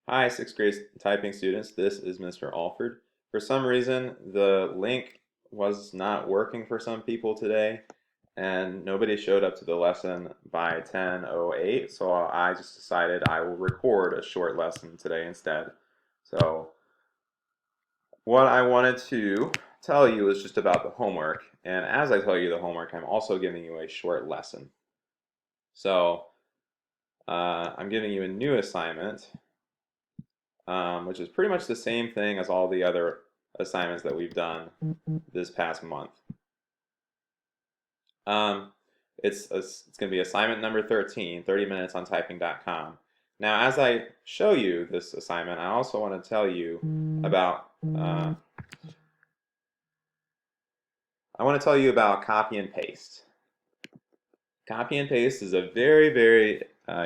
Hi, sixth grade typing students. This is Mr. Alford. For some reason, the link was not working for some people today, and nobody showed up to the lesson by 10:08, so I just decided I will record a short lesson today instead. So, what I wanted to tell you is just about the homework, and as I tell you the homework, I'm also giving you a short lesson. So, I'm giving you a new assignment which is pretty much the same thing as all the other assignments that we've done this past month. Um, it's going to be assignment number 13, 30 minutes on typing.com. Now, as I show you this assignment, I also want to tell you about copy and paste. Copy and paste is a very, very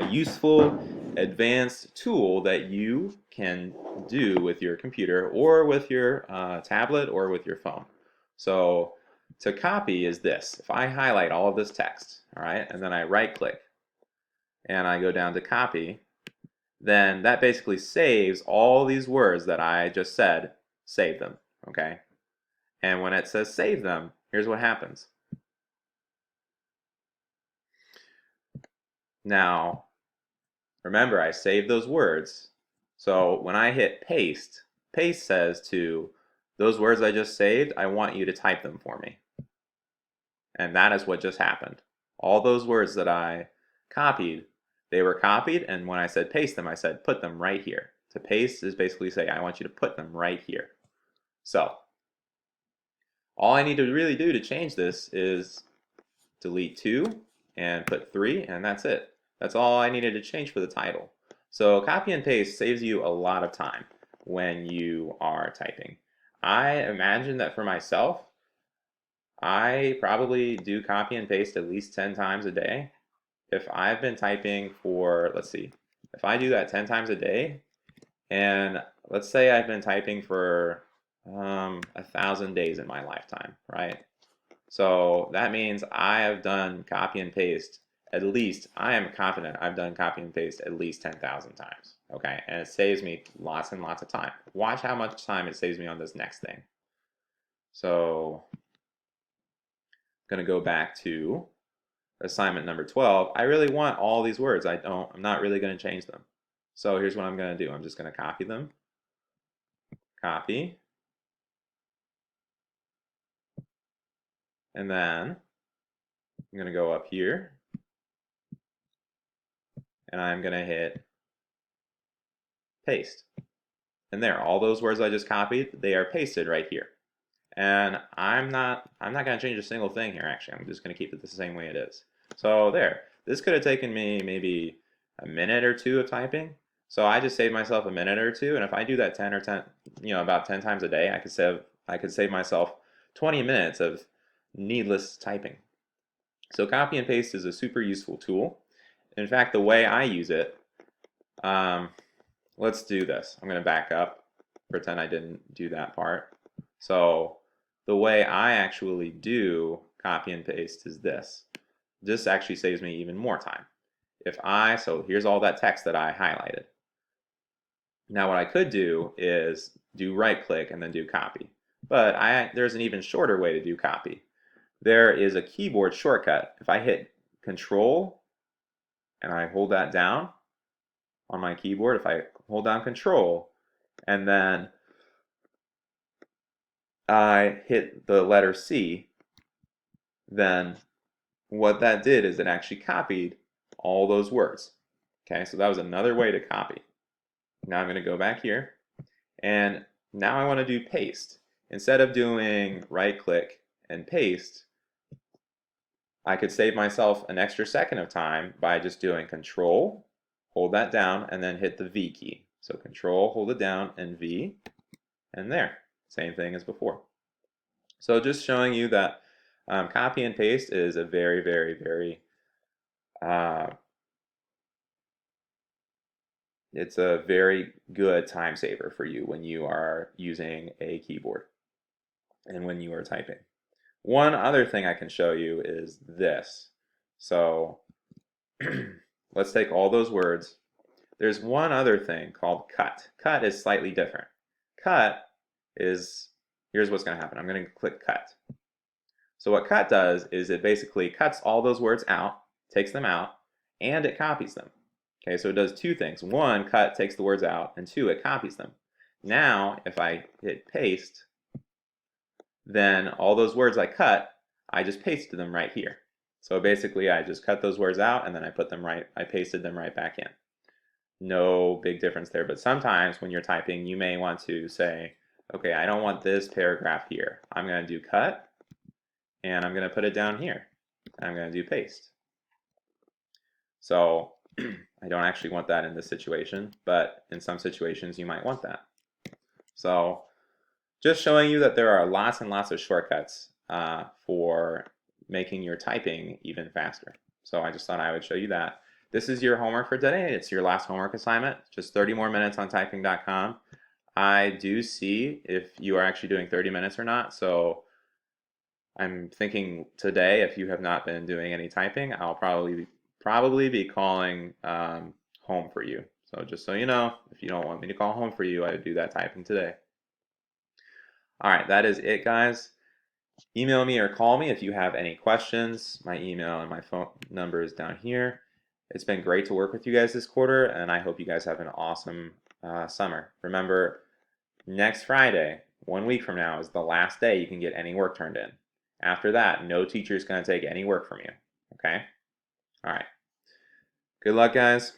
useful, advanced tool that you can do with your computer or with your tablet or with your phone. So to copy is this. If I highlight all of this text, all right, and then I right click and I go down to copy, then that basically saves all these words that I just said, save them, okay? And when it says save them, here's what happens. Now, remember, I saved those words. So when I hit paste, paste says to those words I just saved, I want you to type them for me. And that is what just happened. All those words that I copied, they were copied, and when I said paste them, I said put them right here. To paste is basically saying I want you to put them right here. So all I need to really do to change this is delete 2 and put 3, and that's it. That's all I needed to change for the title. So copy and paste saves you a lot of time when you are typing. I imagine that for myself, I probably do copy and paste at least 10 times a day. If I've been typing for, let's see, if I do that 10 times a day, and let's say I've been typing for 1,000 days in my lifetime, right? So that means I have done copy and paste at least, I am confident I've done copy and paste at least 10,000 times. Okay, and it saves me lots and lots of time. Watch how much time it saves me on this next thing. So I'm going to go back to assignment number 12. I really want all these words. I'm not really going to change them. So here's what I'm going to do. I'm just going to copy them. Copy. And then I'm going to go up here and I'm going to hit paste. And there, all those words I just copied, they are pasted right here. And I'm not going to change a single thing here, actually. I'm just going to keep it the same way it is. So there, this could have taken me maybe a minute or two of typing. So I just saved myself a minute or two, and if I do that about 10 times a day, I could save myself 20 minutes of needless typing. So copy and paste is a super useful tool. In fact, the way I use it, let's do this. I'm going to back up, pretend I didn't do that part. So the way I actually do copy and paste is this. This actually saves me even more time. So here's all that text that I highlighted. Now what I could do is do right click and then do copy. But there's an even shorter way to do copy. There is a keyboard shortcut. If I hit Control and I hold that down on my keyboard, if I hold down Control and then I hit the letter C, then what that did is it actually copied all those words. Okay, so that was another way to copy. Now I'm going to go back here, and now I want to do paste. Instead of doing right click and paste, I could save myself an extra second of time by just doing Control, hold that down, and then hit the V key. So Control, hold it down, and V, and there. Same thing as before. So just showing you that copy and paste is a very, very, very it's a very good time saver for you when you are using a keyboard and when you are typing. One other thing I can show you is this. So let's take all those words there's one other thing called cut. Cut is slightly different. Cut is, here's what's going to happen. I'm going to click cut. So what cut does is it basically cuts all those words out, takes them out, and it copies them. Okay, so it does two things. One, cut takes the words out, and two, it copies them. Now, if I hit paste, then all those words I cut, I just pasted them right here. So basically, I just cut those words out, and then I pasted them right back in. No big difference there, but sometimes when you're typing, you may want to say, okay, I don't want this paragraph here. I'm going to do cut, and I'm going to put it down here. I'm going to do paste. So I don't actually want that in this situation, but in some situations you might want that. So just showing you that there are lots and lots of shortcuts for making your typing even faster. So I just thought I would show you that. This is your homework for today. It's your last homework assignment. Just 30 more minutes on typing.com. I do see if you are actually doing 30 minutes or not. So I'm thinking today, if you have not been doing any typing, I'll probably be calling home for you. So just so you know, if you don't want me to call home for you, I would do that typing today. All right, that is it, guys. Email me or call me if you have any questions. My email and my phone number is down here. It's been great to work with you guys this quarter, and I hope you guys have an awesome summer. Remember, next Friday, 1 week from now, is the last day you can get any work turned in. After that, no teacher is going to take any work from you. Okay? All right. Good luck, guys.